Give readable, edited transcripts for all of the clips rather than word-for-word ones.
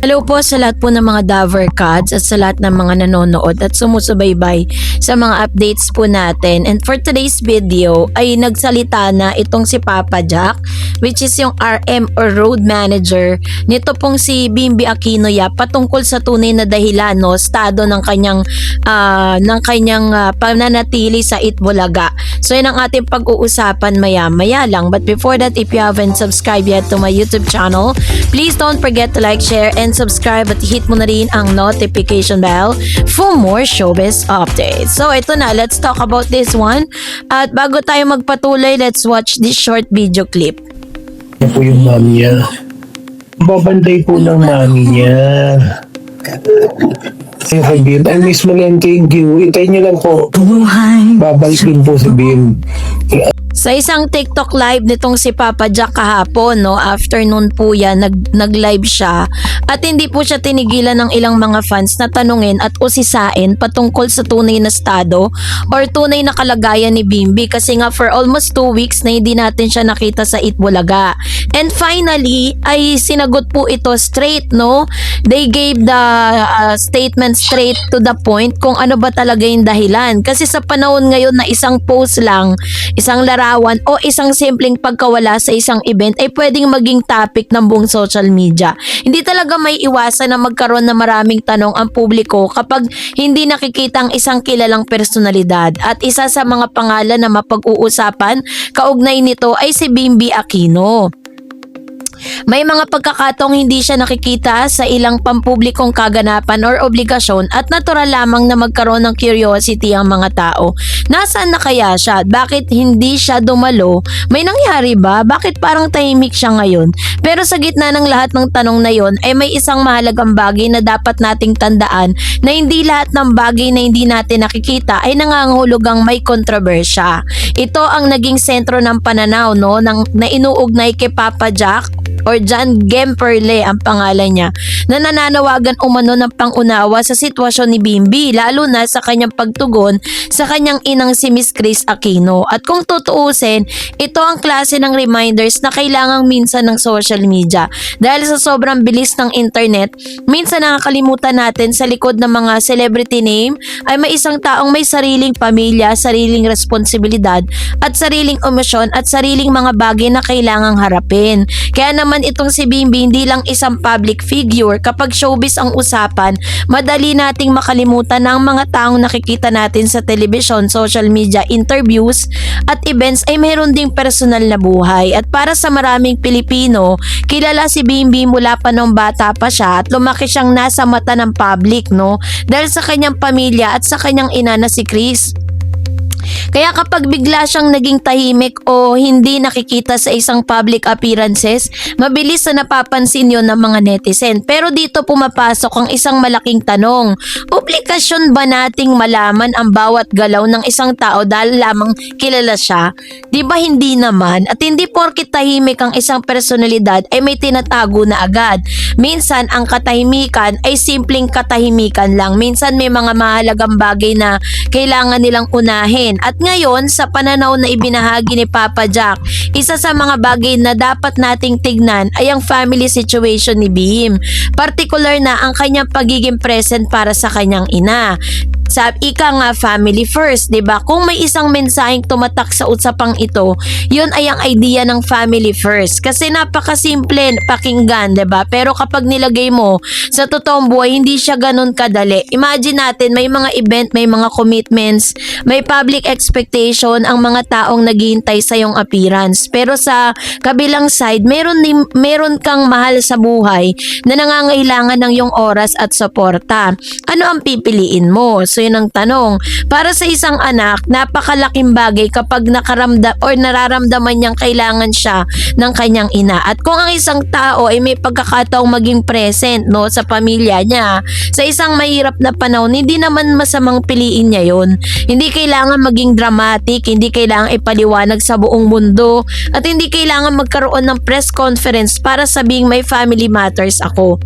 Hello po sa lahat po ng mga Dover Cats at sa lahat ng mga nanonood at sumusubaybay sa mga updates po natin. And for today's video ay nagsalita na itong si Papa Jack, which is yung RM or Road Manager nito pong si Bimby Aquino patungkol sa tunay na dahilan, no, estado ng kanyang pananatili sa Itbulaga. So yun ang ating pag-uusapan maya-maya lang. But before that, if you haven't subscribed yet to my YouTube channel, please don't forget to like, share, and subscribe at hit mo na rin ang notification bell for more showbiz updates. So ito na, let's talk about this one. At bago tayo magpatuloy, let's watch this short video clip. Po yung mami niya. Babantay po ng mami niya. Kaya Bim, I miss mo lang kay Gil. Hintayin niyo lang po. Babalikin po si Bim. Sa isang TikTok live nitong si Papa Jack kahapon, no, afternoon po yan, nag-live siya at hindi po siya tinigilan ng ilang mga fans na tanungin at usisain patungkol sa tunay na estado or tunay na kalagayan ni Bimby kasi nga for almost 2 weeks na hindi natin siya nakita sa Itbulaga. And finally, ay sinagot po ito straight, no? They gave the statement straight to the point kung ano ba talaga yung dahilan. Kasi sa panahon ngayon na isang post lang, isang larawan o isang simpleng pagkawala sa isang event ay pwedeng maging topic ng buong social media. Hindi talaga may iwasan na magkaroon ng maraming tanong ang publiko kapag hindi nakikita ang isang kilalang personalidad. At isa sa mga pangalan na mapag-uusapan kaugnay nito ay si Bimby Aquino. May mga pagkakataong hindi siya nakikita sa ilang pampublikong kaganapan or obligasyon at natural lamang na magkaroon ng curiosity ang mga tao. Nasaan na kaya siya? Bakit hindi siya dumalo? May nangyari ba? Bakit parang tahimik siya ngayon? Pero sa gitna ng lahat ng tanong na yon ay may isang mahalagang bagay na dapat nating tandaan na hindi lahat ng bagay na hindi natin nakikita ay nangangahulugang may kontrobersya. Ito ang naging sentro ng pananaw, no, na inuugnay kay Papa Jack or John Gemperle ang pangalan niya, na nananawagan umano ng pangunawa sa sitwasyon ni Bimby, lalo na sa kanyang pagtugon sa kanyang inang si Miss Kris Aquino. At kung tutuusin, ito ang klase ng reminders na kailangang minsan ng social media. Dahil sa sobrang bilis ng internet, minsan nakakalimutan natin sa likod ng mga celebrity name ay may isang taong may sariling pamilya, sariling responsibilidad at sariling emosyon at sariling mga bagay na kailangang harapin. Kaya naman itong si Bimby hindi lang isang public figure. Kapag showbiz ang usapan, madali nating makalimutan na ang mga taong nakikita natin sa telebisyon, social media, interviews at events ay mayroon ding personal na buhay. At para sa maraming Pilipino, kilala si Bimby mula pa nung bata pa siya at lumaki siyang nasa mata ng public, no? Dahil sa kanyang pamilya at sa kanyang ina na si Kris. Kaya kapag bigla siyang naging tahimik o hindi nakikita sa isang public appearances, mabilis na napapansin yon ng mga netizen. Pero dito pumapasok ang isang malaking tanong. Obligasyon ba nating malaman ang bawat galaw ng isang tao dahil lamang kilala siya? Di ba hindi naman? At hindi porkit tahimik ang isang personalidad ay may tinatago na agad. Minsan ang katahimikan ay simpleng katahimikan lang. Minsan may mga mahalagang bagay na kailangan nilang unahin. At ngayon, sa pananaw na ibinahagi ni Papa Jack, isa sa mga bagay na dapat nating tignan ay ang family situation ni Bim. Particular na ang kanyang pagiging present para sa kanyang ina. Ika nga family first, 'di ba? Kung may isang mensaheng tumatak sa usapang ito, 'yun ay ang idea ng family first. Kasi napakasimple pakinggan, 'di ba? Pero kapag nilagay mo sa totoong buhay, hindi siya ganoon kadali. Imagine natin, may mga event, may mga commitments, may public expectation ang mga taong naghihintay sa iyong appearance. Pero sa kabilang side, meron kang mahal sa buhay na nangangailangan ng iyong oras at suporta. Ano ang pipiliin mo? So yun ang tanong. Para sa isang anak, napakalaking bagay kapag nakaramdam or nararamdaman niyang kailangan siya ng kanyang ina. At kung ang isang tao ay may pagkakataong maging present, no, sa pamilya niya, sa isang mahirap na panahon, hindi naman masamang piliin niya yun. Hindi kailangan maging dramatic, hindi kailangan ipaliwanag sa buong mundo, at hindi kailangan magkaroon ng press conference para sabing may family matters ako.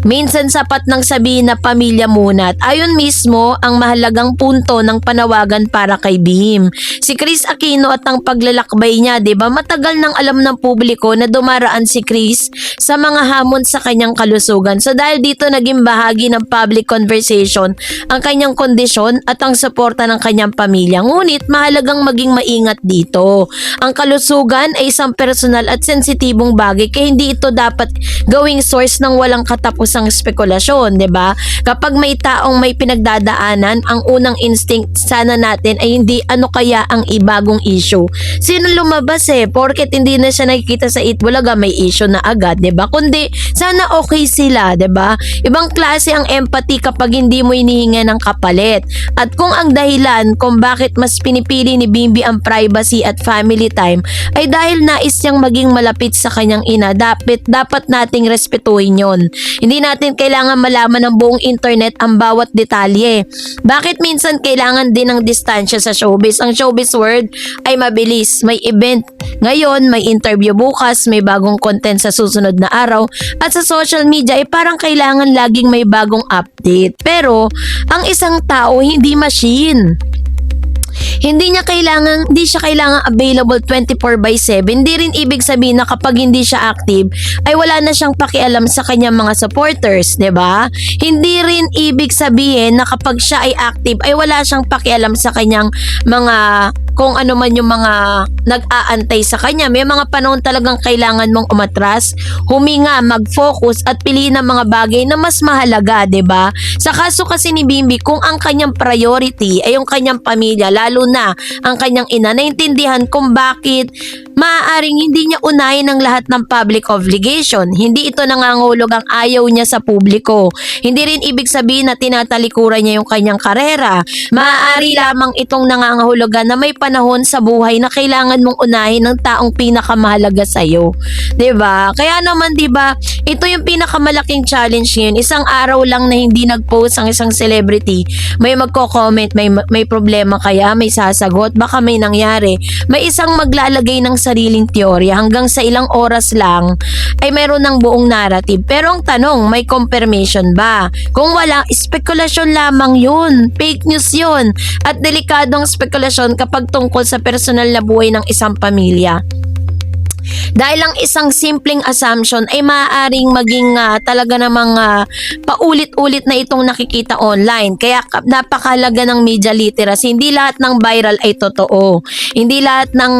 Minsan sapat nang sabihin na pamilya muna at ayon mismo ang mahalagang punto ng panawagan para kay Bim. Si Chris Aquino at ang paglalakbay niya, 'di ba? Matagal nang alam ng publiko na dumaraan si Chris sa mga hamon sa kanyang kalusugan. So dahil dito naging bahagi ng public conversation ang kanyang kondisyon at ang suporta ng kanyang pamilya. Ngunit mahalagang maging maingat dito. Ang kalusugan ay isang personal at sensitibong bagay kaya hindi ito dapat gawing source ng walang katapusang spekulasyon, 'di ba? Kapag may taong may pinagdadaanan, ang unang instinct sana natin ay hindi ano kaya ang ibagong issue. Sino lumabas porket hindi na siya nakikita sa Itbulaga may issue na agad, 'di ba? Kundi sana okay sila, 'di ba? Ibang klase ang empathy kapag hindi mo hinihinga ng kapalit. At kung ang dahilan kung bakit mas pinipili ni Bimbi ang privacy at family time ay dahil nais niyang maging malapit sa kanyang ina, dapat nating respetuhin yon. Hindi natin kailangan malaman ng buong internet ang bawat detalye. Bakit minsan kailangan din ng distansya sa showbiz? Ang showbiz world ay mabilis. May event ngayon, may interview bukas, may bagong content sa susunod na araw. At sa social media ay parang kailangan laging may bagong update. Pero ang isang tao hindi machine. Hindi siya kailangan available 24/7. Hindi rin ibig sabihin na kapag hindi siya active ay wala na siyang pakialam sa kanyang mga supporters, 'di ba? Hindi rin ibig sabihin na kapag siya ay active ay wala siyang pakialam sa kanyang mga kung ano man yung mga nag-aantay sa kanya. May mga panahon talagang kailangan mong umatras, huminga, mag-focus at piliin ang mga bagay na mas mahalaga, 'di ba? Sa kaso kasi ni Bimbi, kung ang kanyang priority ay yung kanyang pamilya, lalo na ang kanyang ina, naintindihan kung bakit maaaring hindi niya unahin ang lahat ng public obligation. Hindi ito nangangahulog ang ayaw niya sa publiko. Hindi rin ibig sabihin na tinatalikuran niya yung kanyang karera. Maaari lamang itong nangangahulugan na may panahon sa buhay na kailangan mong unahin ng taong pinakamahalaga sa iyo. 'Di ba? Kaya naman 'di ba, ito yung pinakamalaking challenge ngayon. Isang araw lang na hindi nag-post ang isang celebrity, may magko-comment, may problema kaya, may sasagot, baka may nangyari. May isang maglalagay ng sariling teorya hanggang sa ilang oras lang ay meron ng buong narrative. Pero ang tanong, may confirmation ba? Kung wala, spekulasyon lamang yun. Fake news yun. At delikadong spekulasyon kapag tungkol sa personal na buhay ng isang pamilya. Dahil ang isang simpleng assumption ay maaaring maging talaga namang paulit-ulit na itong nakikita online. Kaya napakalaga ng media literacy. Hindi lahat ng viral ay totoo. Hindi lahat ng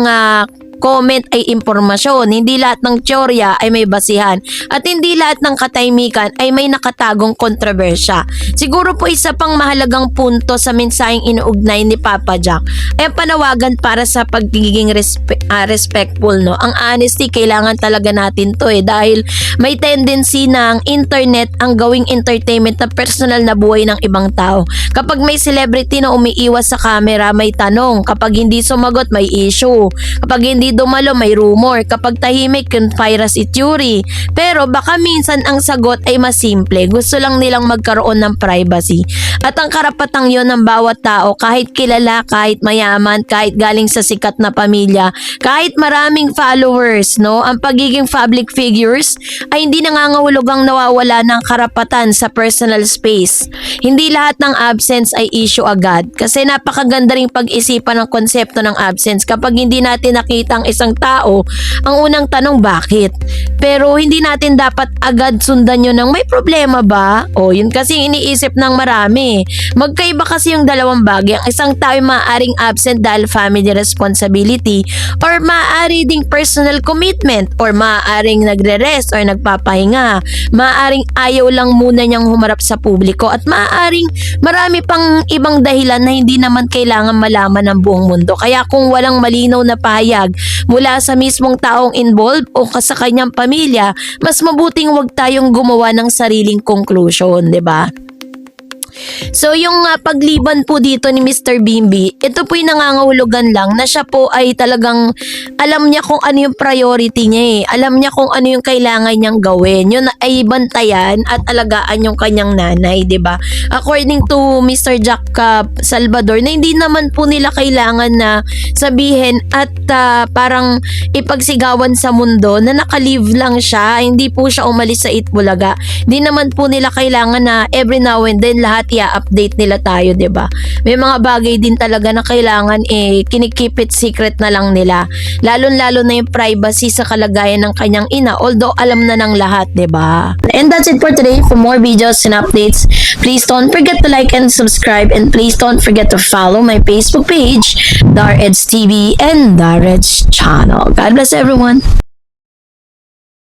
comment ay impormasyon. Hindi lahat ng teorya ay may basihan. At hindi lahat ng katahimikan ay may nakatagong kontrobersya. Siguro po isa pang mahalagang punto sa mensaheng inuugnay ni Papa Jack ay ang panawagan para sa pagiging respectful. No? Ang honesty, kailangan talaga natin to dahil may tendency na ang internet ang gawing entertainment na personal na buhay ng ibang tao. Kapag may celebrity na umiiwas sa camera, may tanong. Kapag hindi sumagot, may issue. Kapag hindi dumalo, may rumor. Kapag tahimik, conspiracy theory. Pero baka minsan ang sagot ay mas simple. Gusto lang nilang magkaroon ng privacy. At ang karapatang yon ng bawat tao, kahit kilala, kahit mayaman, kahit galing sa sikat na pamilya, kahit maraming followers, no? Ang pagiging public figures ay hindi nangangahulugang nawawala ng karapatan sa personal space. Hindi lahat ng absence ay issue agad. Kasi napakaganda ring pag-isipan ng konsepto ng absence. Kapag hindi natin nakita ang isang tao, ang unang tanong bakit? Pero hindi natin dapat agad sundan yun ng may problema ba? O yun kasi iniisip ng marami. Magkaiba kasi yung dalawang bagay. Ang isang tao ay maaaring absent dahil family responsibility or maaari ding personal commitment or maaaring nagre-rest or nagpapahinga. Maaaring ayaw lang muna niyang humarap sa publiko at maaaring marami pang ibang dahilan na hindi naman kailangan malaman ng buong mundo. Kaya kung walang malinaw na pahayag mula sa mismong taong involved o sa kanyang pamilya, mas mabuting wag tayong gumawa ng sariling conclusion, 'di ba? So yung pagliban po dito ni Mr. Bimbi, ito po yung nangangahulugan lang na siya po ay talagang alam niya kung ano yung priority niya eh. Alam niya kung ano yung kailangan niyang gawin. Yun ay bantayan at alagaan yung kanyang nanay, 'di ba? According to Mr. Jack Salvador, na hindi naman po nila kailangan na sabihin at parang ipagsigawan sa mundo na naka-leave lang siya, hindi po siya umalis sa Itbulaga. Hindi naman po nila kailangan na every now and then lahat i-update nila tayo, 'di ba? May mga bagay din talaga na kailangan kinikip it secret na lang nila. Lalo-lalo na yung privacy sa kalagayan ng kanyang ina, although alam na ng lahat, 'di ba? And that's it for today. For more videos and updates, please don't forget to like and subscribe, and please don't forget to follow my Facebook page, Dar Eds TV and Dar Eds channel. God bless everyone.